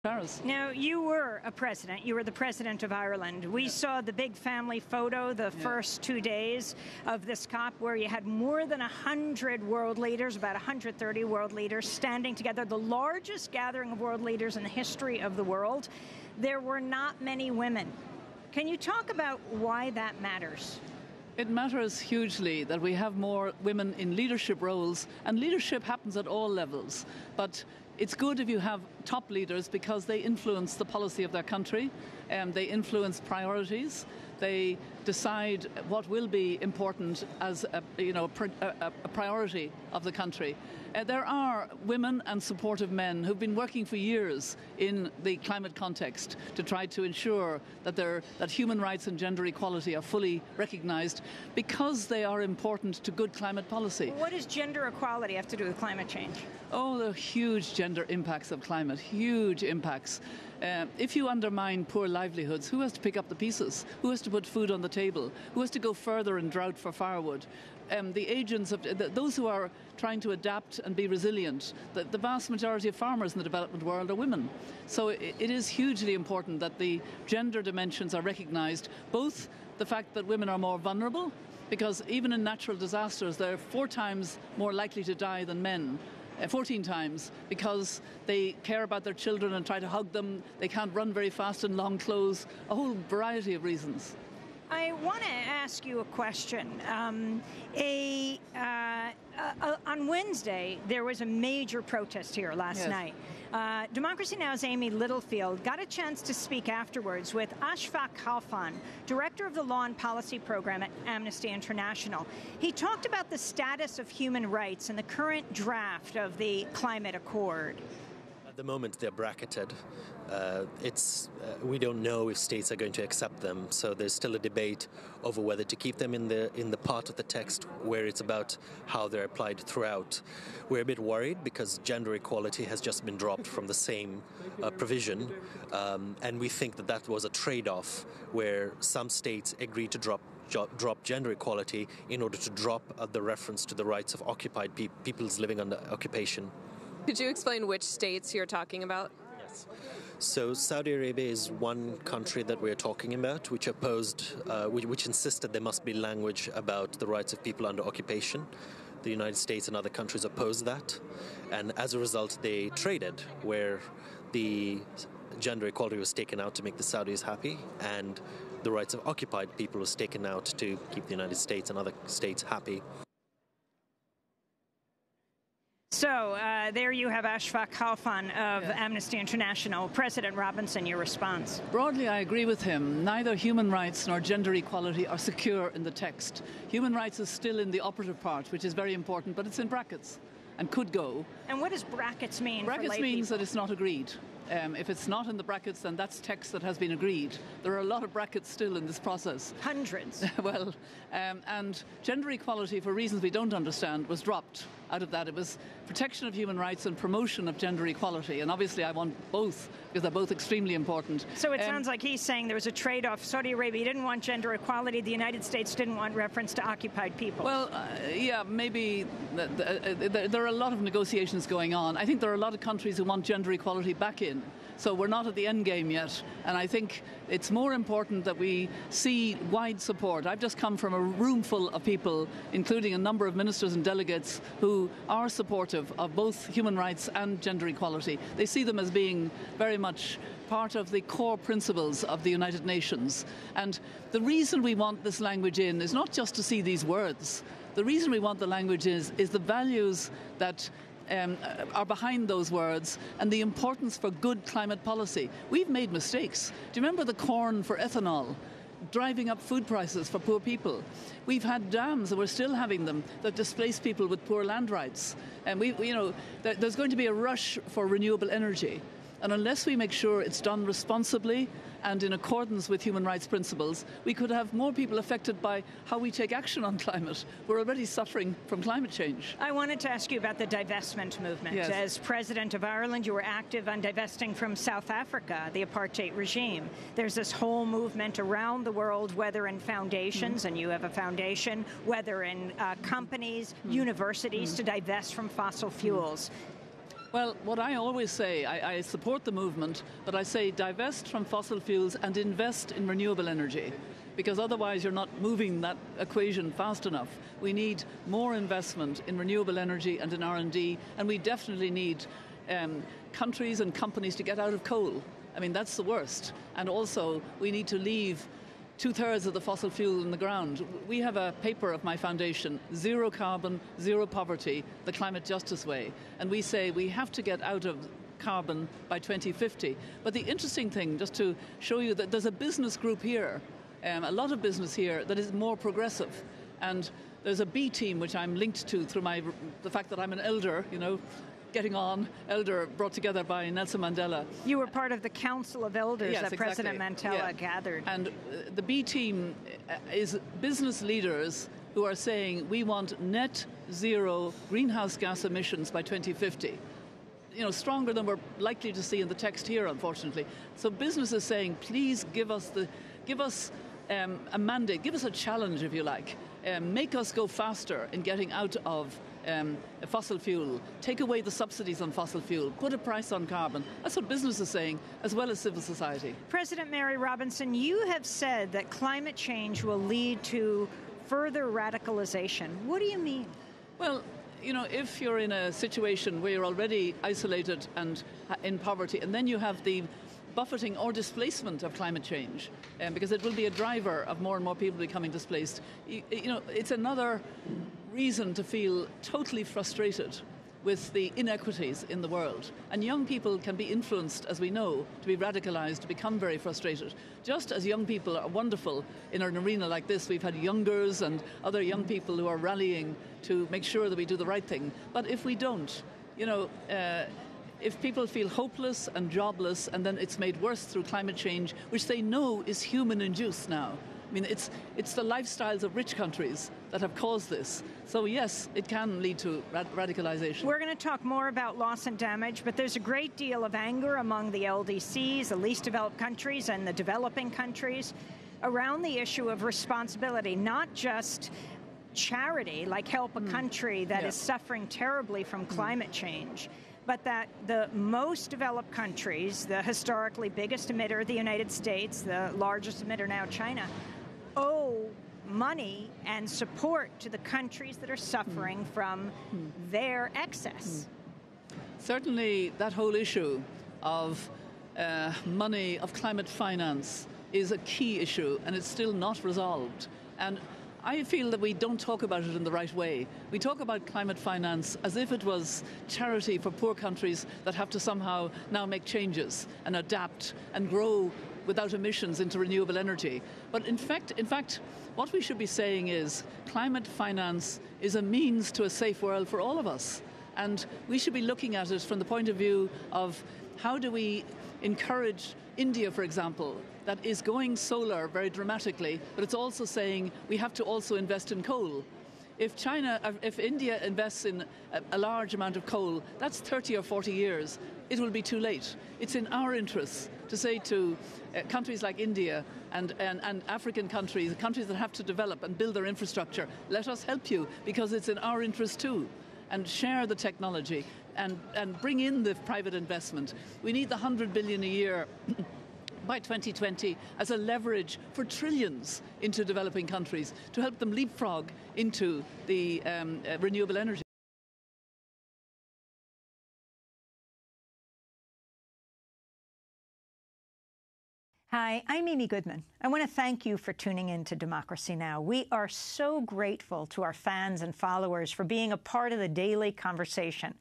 Paris. Now, you were a president. You were the president of Ireland. We saw the big family photo the first 2 days of this COP, where you had more than 100 world leaders, about 130 world leaders, standing together, the largest gathering of world leaders in the history of the world. There were not many women. Can you talk about why that matters? It matters hugely that we have more women in leadership roles, and leadership happens at all levels. But it's good if you have top leaders because they influence the policy of their country, they influence priorities, they decide what will be important as a priority of the country. There are women and supportive men who've been working for years in the climate context to try to ensure that human rights and gender equality are fully recognised because they are important to good climate policy. What does gender equality have to do with climate change? Oh, the huge gender impacts of climate, huge impacts. If you undermine poor livelihoods, who has to pick up the pieces? Who has to put food on the table? Who has to go further in drought for firewood? The agents of those who are trying to adapt and be resilient, the vast majority of farmers in the development world are women. So it is hugely important that the gender dimensions are recognised, both the fact that women are more vulnerable, because even in natural disasters they're 4 times more likely to die than men. 14 times, because they care about their children and try to hug them. They can't run very fast in long clothes, a whole variety of reasons. I want to ask you a question. On Wednesday, there was a major protest here last night. Democracy Now!'s Amy Littlefield got a chance to speak afterwards with Ashfaq Khalfan, director of the Law and Policy Program at Amnesty International. He talked about the status of human rights and the current draft of the Climate Accord. At the moment, they're bracketed. We don't know if states are going to accept them, so there's still a debate over whether to keep them in the part of the text where it's about how they're applied throughout. We're a bit worried because gender equality has just been dropped from the same provision, and we think that was a trade-off where some states agreed to drop gender equality in order to drop the reference to the rights of occupied peoples living under occupation. Could you explain which states you're talking about? Yes. So Saudi Arabia is one country that we're talking about, which which insisted there must be language about the rights of people under occupation. The United States and other countries opposed that, and as a result they traded, where the gender equality was taken out to make the Saudis happy, and the rights of occupied people was taken out to keep the United States and other states happy. So there you have Ashfaq Khalfan of Amnesty International. President Robinson, your response. Broadly, I agree with him. Neither human rights nor gender equality are secure in the text. Human rights is still in the operative part, which is very important, but it's in brackets and could go. And what does brackets mean? Brackets means that it's not agreed. If it's not in the brackets, then that's text that has been agreed. There are a lot of brackets still in this process. Hundreds. Well, and gender equality, for reasons we don't understand, was dropped out of that. It was protection of human rights and promotion of gender equality. And obviously I want both, because they're both extremely important. So it sounds like he's saying there was a trade-off. Saudi Arabia didn't want gender equality. The United States didn't want reference to occupied people. Well, yeah, maybe there are a lot of negotiations going on. I think there are a lot of countries who want gender equality back in. So we're not at the end game yet. And I think it's more important that we see wide support. I've just come from a room full of people, including a number of ministers and delegates, who are supportive of both human rights and gender equality. They see them as being very much part of the core principles of the United Nations. And the reason we want this language in is not just to see these words. The reason we want the language is the values that are behind those words and the importance for good climate policy. We've made mistakes. Do you remember the corn for ethanol driving up food prices for poor people? We've had dams, and we're still having them, that displace people with poor land rights. And there's going to be a rush for renewable energy. And unless we make sure it's done responsibly and in accordance with human rights principles, we could have more people affected by how we take action on climate. We're already suffering from climate change. I wanted to ask you about the divestment movement. Yes. As President of Ireland, you were active on divesting from South Africa, the apartheid regime. There's this whole movement around the world, whether in foundations, and you have a foundation, whether in companies, universities, to divest from fossil fuels. Well, what I always say, I support the movement, but I say divest from fossil fuels and invest in renewable energy, because otherwise you're not moving that equation fast enough. We need more investment in renewable energy and in R&D, and we definitely need countries and companies to get out of coal. I mean, that's the worst. And also, we need to leave 2/3 of the fossil fuel in the ground. We have a paper of my foundation, Zero Carbon, Zero Poverty, the Climate Justice Way. And we say we have to get out of carbon by 2050. But the interesting thing, just to show you that there's a business group here, a lot of business here, that is more progressive. And there's a B team, which I'm linked to through the fact that I'm an elder, you know, getting on, elder brought together by Nelson Mandela. You were part of the Council of Elders yes, that exactly. President Mandela gathered. And the B team is business leaders who are saying we want net zero greenhouse gas emissions by 2050. You know, stronger than we're likely to see in the text here, unfortunately. So business is saying, please give us a mandate, give us a challenge, if you like. Make us go faster in getting out of fossil fuel, take away the subsidies on fossil fuel, put a price on carbon. That's what business is saying, as well as civil society. President Mary Robinson, you have said that climate change will lead to further radicalization. What do you mean? Well, you know, if you're in a situation where you're already isolated and in poverty, and then you have the buffeting or displacement of climate change, because it will be a driver of more and more people becoming displaced. You know, it's another reason to feel totally frustrated with the inequities in the world. And young people can be influenced, as we know, to be radicalized, to become very frustrated. Just as young people are wonderful in an arena like this, we've had youngers and other young people who are rallying to make sure that we do the right thing. But if we don't, you know, if people feel hopeless and jobless, and then it's made worse through climate change, which they know is human-induced now. I mean, it's the lifestyles of rich countries that have caused this. So yes, it can lead to radicalization. We're going to talk more about loss and damage, but there's a great deal of anger among the LDCs, the least developed countries, and the developing countries around the issue of responsibility, not just charity, like help a country that is suffering terribly from climate change, but that the most developed countries, the historically biggest emitter, the United States, the largest emitter now, China, owe money and support to the countries that are suffering from their excess. Certainly that whole issue of money, of climate finance, is a key issue, and it's still not resolved. And I feel that we don't talk about it in the right way. We talk about climate finance as if it was charity for poor countries that have to somehow now make changes and adapt and grow without emissions into renewable energy. But in fact, what we should be saying is climate finance is a means to a safe world for all of us. And we should be looking at it from the point of view of how do we encourage India, for example, that is going solar very dramatically, but it's also saying we have to also invest in coal. If India invests in a large amount of coal, that's 30 or 40 years. It will be too late. It's in our interests to say to countries like India and African countries that have to develop and build their infrastructure, let us help you, because it's in our interest too. And share the technology and bring in the private investment. We need the 100 billion a year by 2020 as a leverage for trillions into developing countries to help them leapfrog into the renewable energy. Hi, I'm Amy Goodman. I want to thank you for tuning in to Democracy Now! We are so grateful to our fans and followers for being a part of the daily conversation.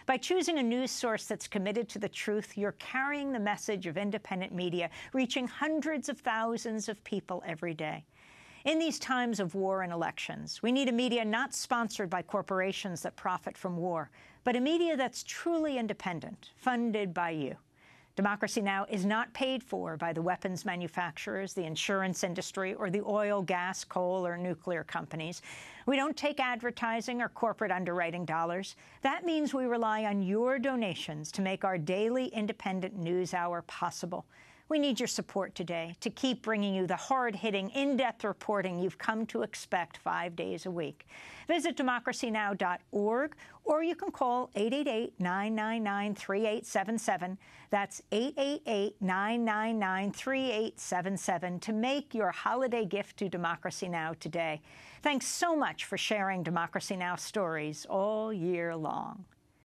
By choosing a news source that's committed to the truth, you're carrying the message of independent media, reaching hundreds of thousands of people every day. In these times of war and elections, we need a media not sponsored by corporations that profit from war, but a media that's truly independent, funded by you. Democracy Now! Is not paid for by the weapons manufacturers, the insurance industry, or the oil, gas, coal, or nuclear companies. We don't take advertising or corporate underwriting dollars. That means we rely on your donations to make our daily independent news hour possible. We need your support today to keep bringing you the hard-hitting, in-depth reporting you've come to expect 5 days a week. Visit democracynow.org, or you can call 888-999-3877. That's 888-999-3877 to make your holiday gift to Democracy Now! Today. Thanks so much for sharing Democracy Now! Stories all year long.